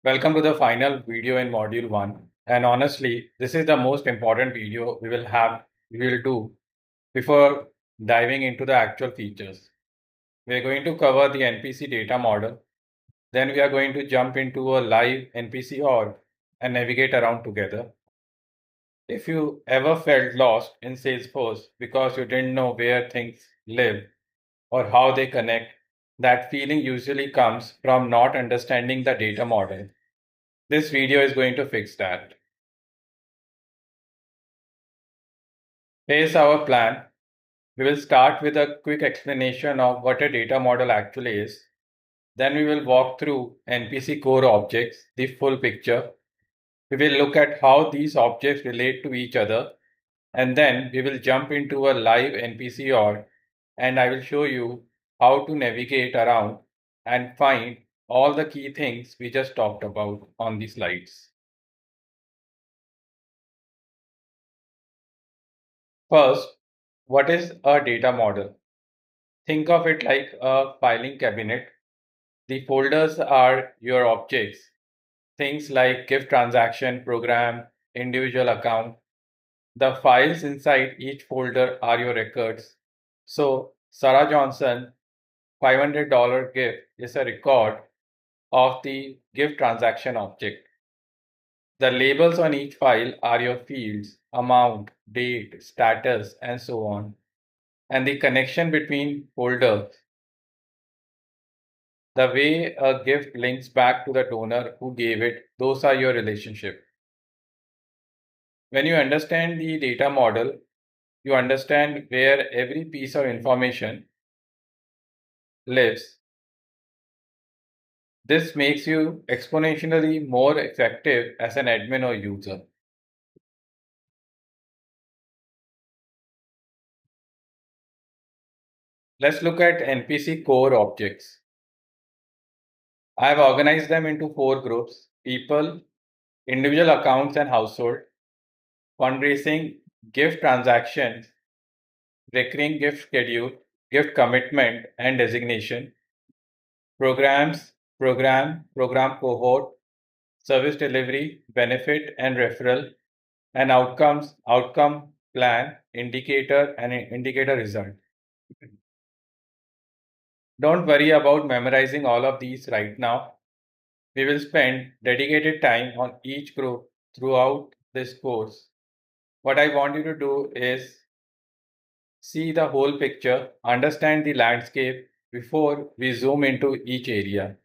Welcome to the final video in module 1. And honestly, this is the most important video we will do before diving into the actual features. We are going to cover the NPC data model. Then we are going to jump into a live NPC org and navigate around together. If you ever felt lost in Salesforce because you didn't know where things live or how they connect, that feeling usually comes from not understanding the data model. This video is going to fix that. Here's our plan. We will start with a quick explanation of what a data model actually is. Then we will walk through NPC core objects, the full picture. We will look at how these objects relate to each other. And then we will jump into a live NPC org and I will show you how to navigate around and find all the key things we just talked about on the slides. First, what is a data model? Think of it like a filing cabinet. The folders are your objects, things like gift transaction, program, individual account. The files inside each folder are your records. So, Sarah Johnson $500 gift is a record of the gift transaction object. The labels on each file are your fields, amount, date, status, and so on. And the connection between folders, the way a gift links back to the donor who gave it, those are your relationship. When you understand the data model, you understand where every piece of information lives. This makes you exponentially more effective as an admin or user. Let's look at NPC core objects. I have organized them into 4 groups: people, individual accounts and household, fundraising, gift transactions, recurring gift schedule, gift commitment and designation, programs, program cohort, service delivery, benefit and referral, and outcome plan, indicator and indicator result. Don't worry about memorizing all of these right now. We will spend dedicated time on each group throughout this course. What I want you to do is see the whole picture, understand the landscape before we zoom into each area.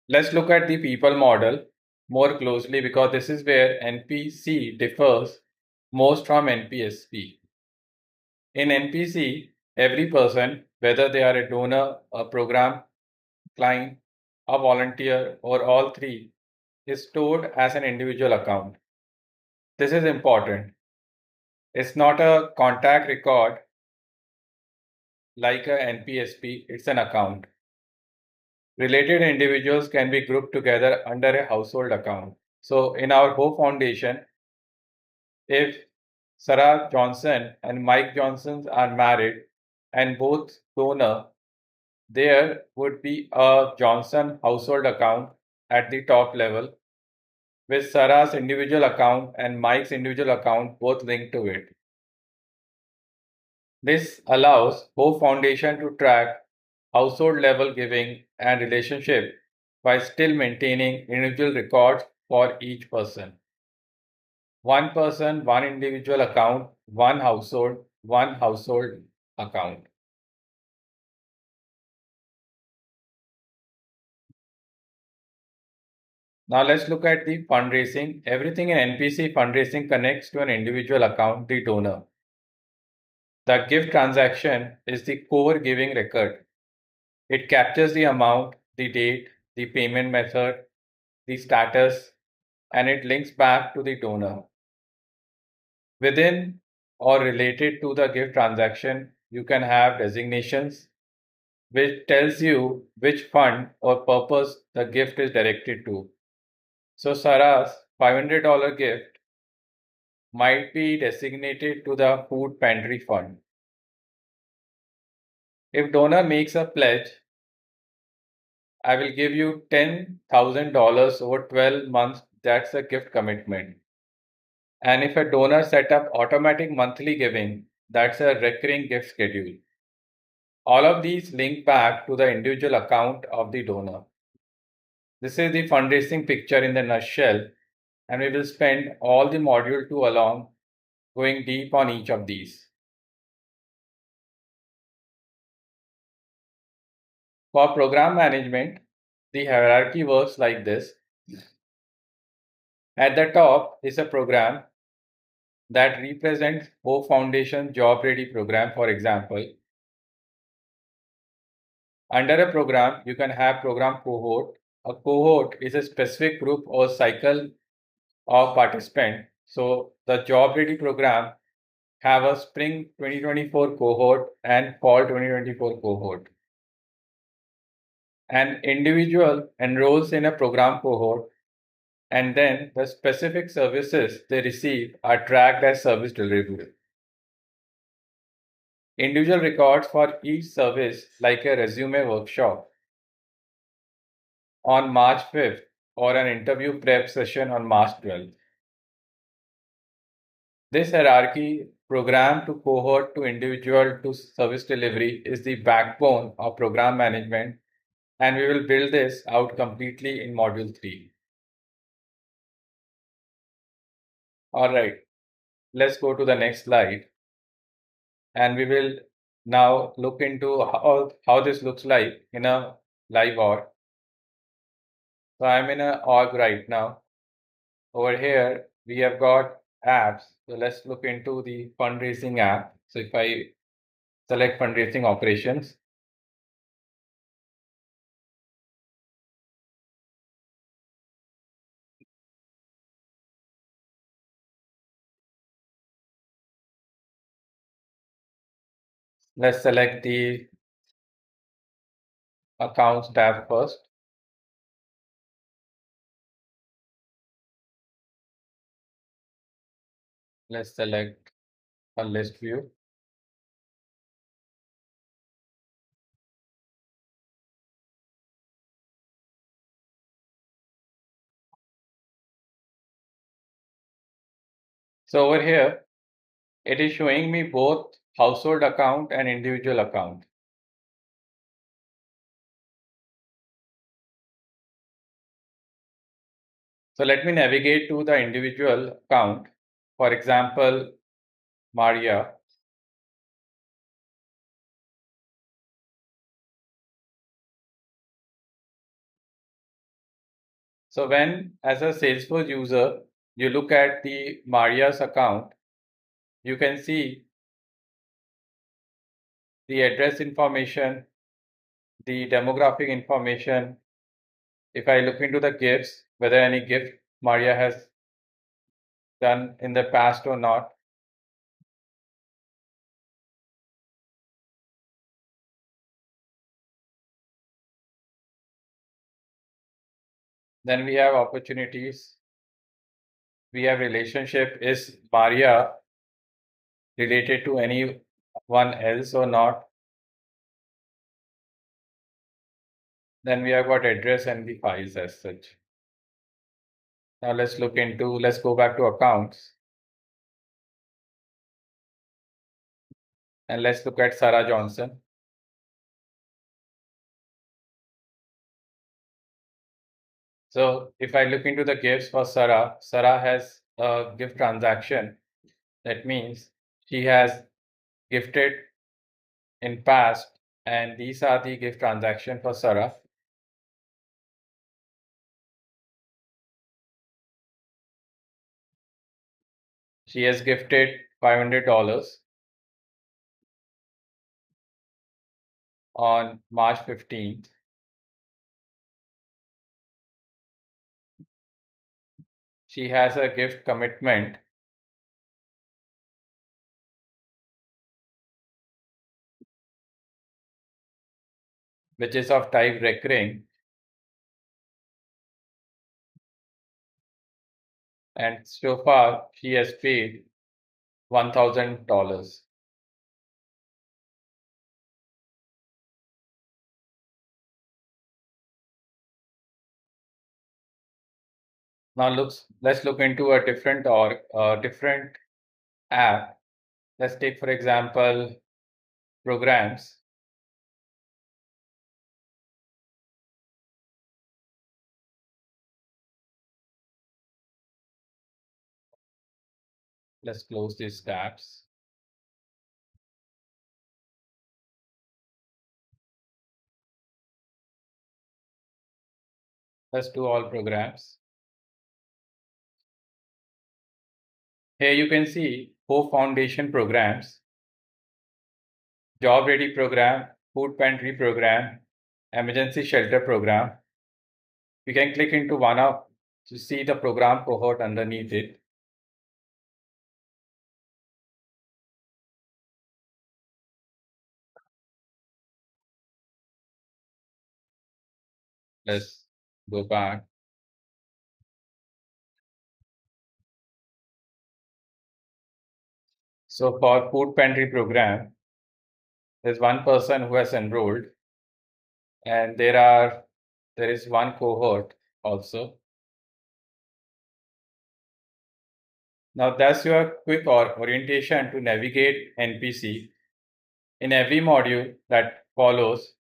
Let's look at the people model more closely because this is where NPC differs most from NPSP. In NPC, every person, whether they are a donor, a program client, a volunteer, or all three, is stored as an individual account. This is important. It's not a contact record like a NPSP, it's an account. Related individuals can be grouped together under a household account. So in our Hope Foundation, if Sarah Johnson and Mike Johnson are married and both donor, there would be a Johnson household account at the top level with Sarah's individual account and Mike's individual account both linked to it. This allows Hope Foundation to track household level giving and relationship while still maintaining individual records for each person. One person, one individual account, one household account. Now let's look at the fundraising. Everything in NPC fundraising connects to an individual account, the donor. The gift transaction is the core giving record. It captures the amount, the date, the payment method, the status, and it links back to the donor. Within or related to the gift transaction, you can have designations, which tells you which fund or purpose the gift is directed to. So Sarah's $500 gift might be designated to the food pantry fund. If donor makes a pledge, I will give you $10,000 over 12 months. That's a gift commitment. And if a donor set up automatic monthly giving, that's a recurring gift schedule. All of these link back to the individual account of the donor. This is the fundraising picture in the nutshell, and we will spend all the module 2 along going deep on each of these. For program management, the hierarchy works like this. At the top is a program that represents Hope Foundation Job Ready program, for example. Under a program, you can have program cohort. A cohort is a specific group or cycle of participants. So the Job Ready program have a spring 2024 cohort and fall 2024 cohort. An individual enrolls in a program cohort, and then the specific services they receive are tracked as service deliverable. Individual records for each service, like a resume workshop on March 5th or an interview prep session on March 12th. This hierarchy, program to cohort to individual to service delivery, is the backbone of program management, and we will build this out completely in module 3. All right, let's go to the next slide, and we will now look into how this looks like in a live org. So I'm in an org right now. Over here, we have got apps. So let's look into the fundraising app. So if I select fundraising operations, let's select the accounts tab first. Let's select a list view. So over here, it is showing me both household account and individual account. So let me navigate to the individual account. For example, Maria. So when, as a Salesforce user, you look at the Maria's account, you can see the address information, the demographic information. If I look into the gifts, whether any gift Maria has done in the past or not. Then we have opportunities. We have relationship. Is Maria related to anyone else or not? Then we have got address and the files as such. Now let's go back to accounts. And let's look at Sarah Johnson. So if I look into the gifts for Sarah, Sarah has a gift transaction. That means she has gifted in past, and these are the gift transaction for Sarah. She has gifted $500 on March 15th. She has a gift commitment which is of type recurring, and so far she has paid $1,000. Let's look into a different or different app. Let's take, for example, programs. Let's close these tabs. Let's do all programs. Here you can see 4 foundation programs: job ready program, food pantry program, emergency shelter program. You can click into one of to see the program cohort underneath it. Let's go back. So for food pantry program, there's one person who has enrolled, and there is one cohort also. Now that's your quick orientation to navigate NPC. In every module that follows,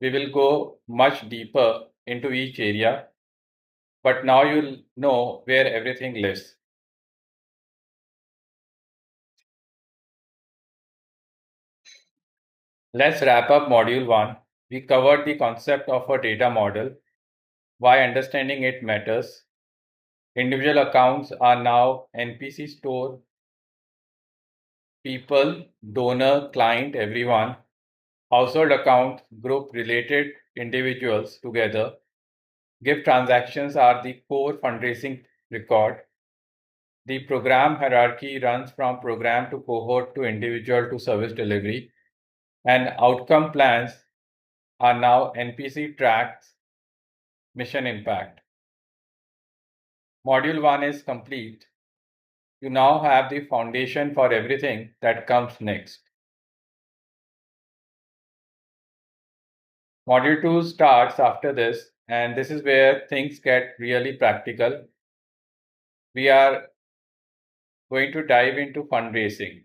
we will go much deeper into each area, but now you'll know where everything lives. Let's wrap up module 1. We covered the concept of a data model, why understanding it matters. Individual accounts are now NPC store, people, donor, client, everyone. Household account, group related individuals together. Gift transactions are the core fundraising record. The program hierarchy runs from program to cohort to individual to service delivery. And outcome plans are now NPC tracks mission impact. Module 1 is complete. You now have the foundation for everything that comes next. Module 2 starts after this, and this is where things get really practical. We are going to dive into fundraising.